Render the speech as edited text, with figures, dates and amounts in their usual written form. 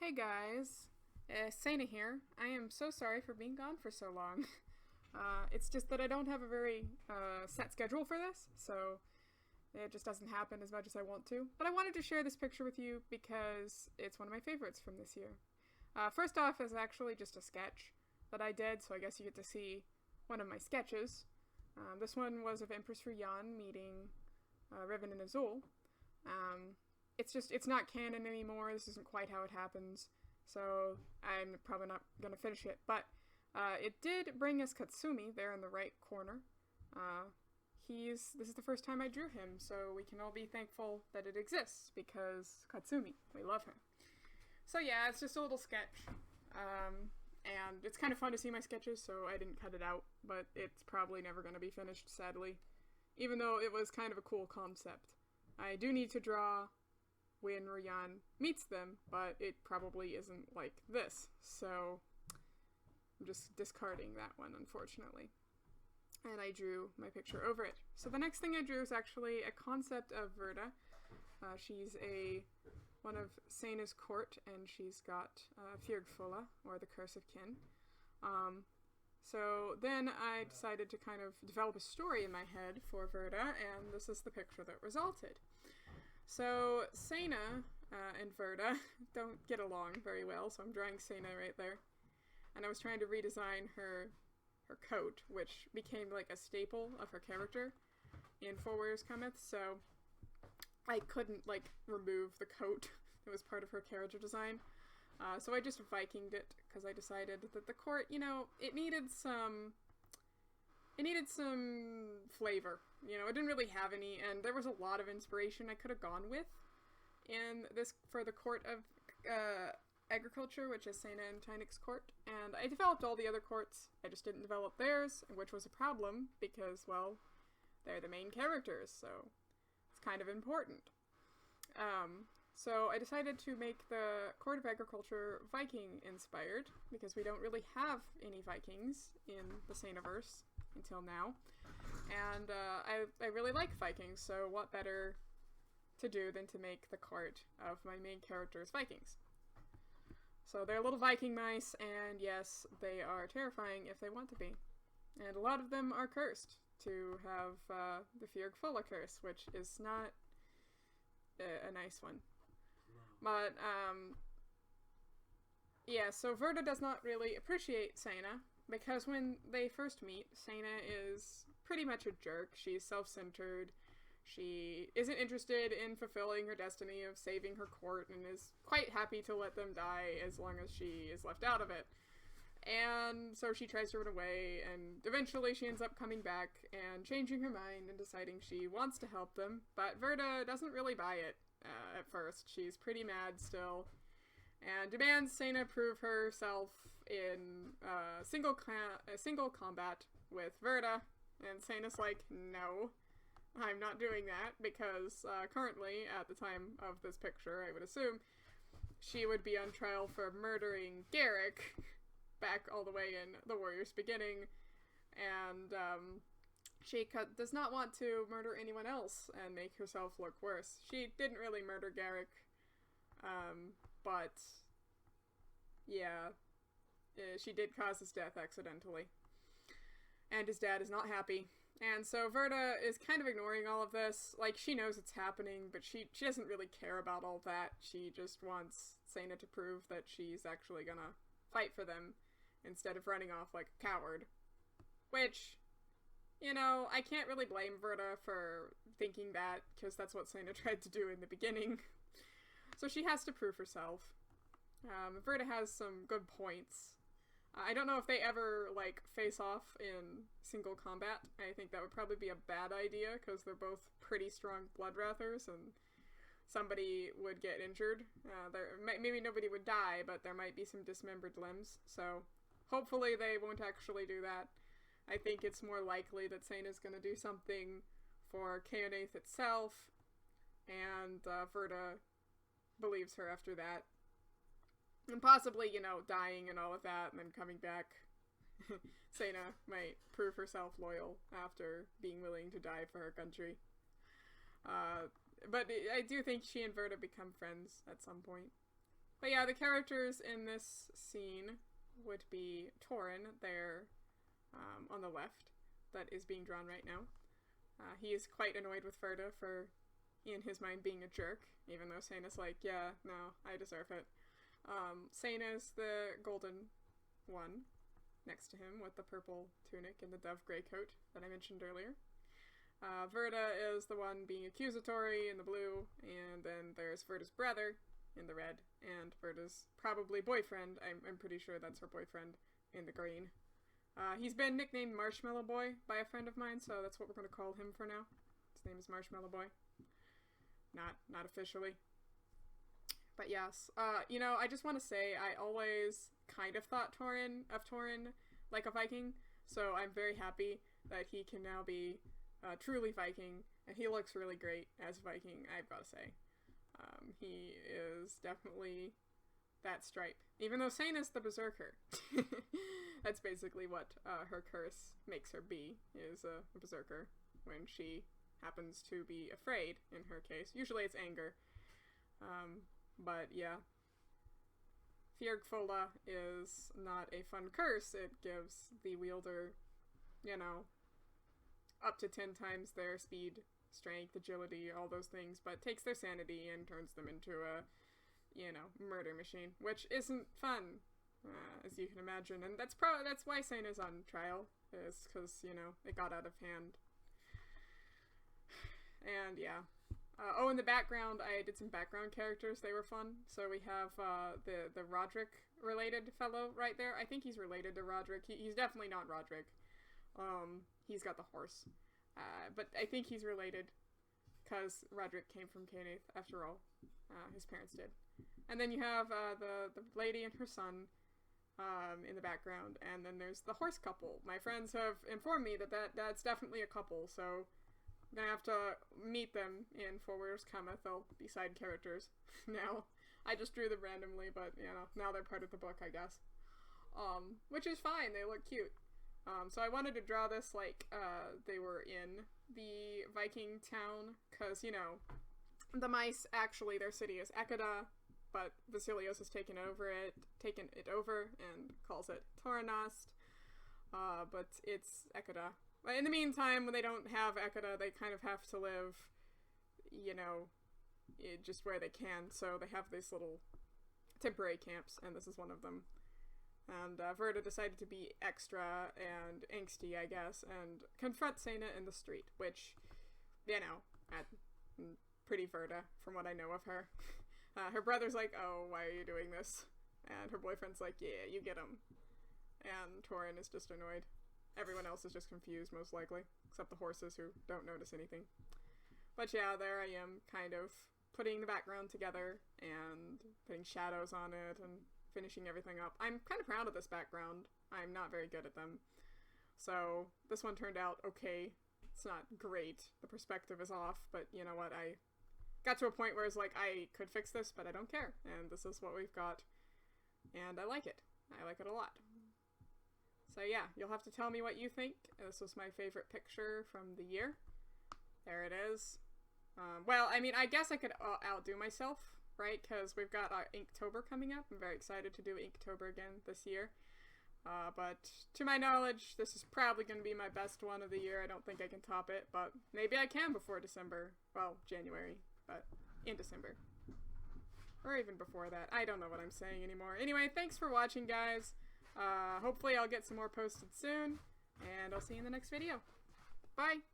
Hey guys, Sana here. I am so sorry for being gone for so long. It's just that I don't have a very set schedule for this, so it just doesn't happen as much as I want to. But I wanted to share this picture with you because it's one of my favorites from this year. First off, is actually just a sketch that I did, so I guess you get to see one of my sketches. This one was of Empress Ruyan meeting Riven and Azul. It's not canon anymore. This isn't quite how it happens, so I'm probably not gonna finish it. But it did bring us Katsumi there in the right corner. This is the first time I drew him, so we can all be thankful that it exists because Katsumi, we love him. So yeah, it's just a little sketch, and it's kind of fun to see my sketches, so I didn't cut it out. But it's probably never gonna be finished, sadly, even though it was kind of a cool concept. I do need to draw when Ruyan meets them, but it probably isn't like this, so I'm just discarding that one, unfortunately. And I drew my picture over it. So the next thing I drew is actually a concept of Verda. She's one of Seina's court, and she's got Fjordfulla, or the Curse of Kin. So then I decided to kind of develop a story in my head for Verda, and this is the picture that resulted. So Seina and Verda don't get along very well, so I'm drawing Seina right there. And I was trying to redesign her coat, which became like a staple of her character in Four Warriors Cometh, so I couldn't like remove the coat that was part of her character design. So I just Vikinged it, because I decided that the court, it needed some flavor. It didn't really have any, and there was a lot of inspiration I could have gone with in this for the court of agriculture, which is Seina and Tynek's court, and I developed all the other courts. I just didn't develop theirs, which was a problem because, well, they're the main characters, so it's kind of important. So I decided to make the Court of Agriculture Viking-inspired, because we don't really have any Vikings in the Seinaverse until now. And I really like Vikings, so what better to do than to make the court of my main characters Vikings. So they're little Viking mice, and yes, they are terrifying if they want to be. And a lot of them are cursed to have the Fjordfulla curse, which is not a nice one. But, yeah, so Verda does not really appreciate Seina, because when they first meet, Seina is pretty much a jerk. She's self-centered. She isn't interested in fulfilling her destiny of saving her court, and is quite happy to let them die as long as she is left out of it. And so she tries to run away, and eventually she ends up coming back and changing her mind and deciding she wants to help them, but Verda doesn't really buy it. At first. She's pretty mad still, and demands Seina prove herself in single combat with Verda, and Seina's like, no, I'm not doing that, because currently, at the time of this picture, I would assume, she would be on trial for murdering Garrick back all the way in the Warriors Beginning, and she does not want to murder anyone else and make herself look worse. She didn't really murder Garrick, but yeah, she did cause his death accidentally. And his dad is not happy. And so Verda is kind of ignoring all of this. Like, she knows it's happening, but she doesn't really care about all that. She just wants Seina to prove that she's actually gonna fight for them instead of running off like a coward. Which, I can't really blame Verda for thinking that, because that's what Seina tried to do in the beginning. So she has to prove herself. Verda has some good points. I don't know if they ever, face off in single combat. I think that would probably be a bad idea, because they're both pretty strong Bloodwrathers, and somebody would get injured. Maybe nobody would die, but there might be some dismembered limbs, so hopefully they won't actually do that. I think it's more likely that Seina's going to do something for Keonaith itself, and Verda believes her after that. And possibly, dying and all of that, and then coming back. Seina might prove herself loyal after being willing to die for her country. But I do think she and Verda become friends at some point. But yeah, the characters in this scene would be Torin, there on the left, that is being drawn right now. He is quite annoyed with Verda for, in his mind, being a jerk, even though Seina's like, yeah, no, I deserve it. Seina's the golden one next to him with the purple tunic and the dove gray coat that I mentioned earlier. Verda is the one being accusatory in the blue, and then there's Verda's brother in the red, and Verda's probably boyfriend, I'm pretty sure that's her boyfriend, in the green. He's been nicknamed Marshmallow Boy by a friend of mine, so that's what we're going to call him for now. His name is Marshmallow Boy. Not officially. But yes, you know, I just want to say I always kind of thought Torin like a Viking, so I'm very happy that he can now be truly Viking, and he looks really great as Viking, I've got to say. He is definitely that stripe. Even though Seina's the berserker. That's basically what her curse makes her be, is a berserker, when she happens to be afraid, in her case. Usually it's anger. But yeah. Fjörgfola is not a fun curse. It gives the wielder, you know, up to 10 times their speed, strength, agility, all those things, but takes their sanity and turns them into a, you know, murder machine, which isn't fun, as you can imagine, and that's why Seina's on trial, is because, you know, it got out of hand. And yeah. Oh, in the background, I did some background characters. They were fun. So we have the Roderick-related fellow right there. I think he's related to Roderick. He's definitely not Roderick. He's got the horse. But I think he's related, because Roderick came from Canaith, after all. His parents did. And then you have the lady and her son in the background. And then there's the horse couple. My friends have informed me that that's definitely a couple, so I'm gonna have to meet them in For Wars Cometh. They'll be side characters now. I just drew them randomly, but, you know, now they're part of the book, I guess. Which is fine, they look cute. So I wanted to draw this like, they were in the Viking town, because, you know, the mice, actually, their city is Ekada, but Vasilios has taken it over, and calls it Toranost, but it's Ekada. But in the meantime, when they don't have Ekada, they kind of have to live, you know, just where they can, so they have these little temporary camps, and this is one of them. And Verda decided to be extra and angsty, I guess, and confront Seina in the street, which, you know, pretty Verda, from what I know of her. Her brother's like, oh, why are you doing this? And her boyfriend's like, yeah, you get him. And Torin is just annoyed. Everyone else is just confused, most likely, except the horses, who don't notice anything. But yeah, there I am, kind of putting the background together, and putting shadows on it, and finishing everything up. I'm kind of proud of this background. I'm not very good at them. So this one turned out okay. It's not great. The perspective is off, but you know what? I got to a point where it's like, I could fix this, but I don't care. And this is what we've got. And I like it. I like it a lot. So yeah, you'll have to tell me what you think. This was my favorite picture from the year. There it is. Well, I mean, I guess I could outdo myself, right? Because we've got Inktober coming up. I'm very excited to do Inktober again this year. But to my knowledge, this is probably going to be my best one of the year. I don't think I can top it, but maybe I can before December. Well, January, but in December. Or even before that. I don't know what I'm saying anymore. Anyway, thanks for watching, guys. Hopefully I'll get some more posted soon, and I'll see you in the next video. Bye!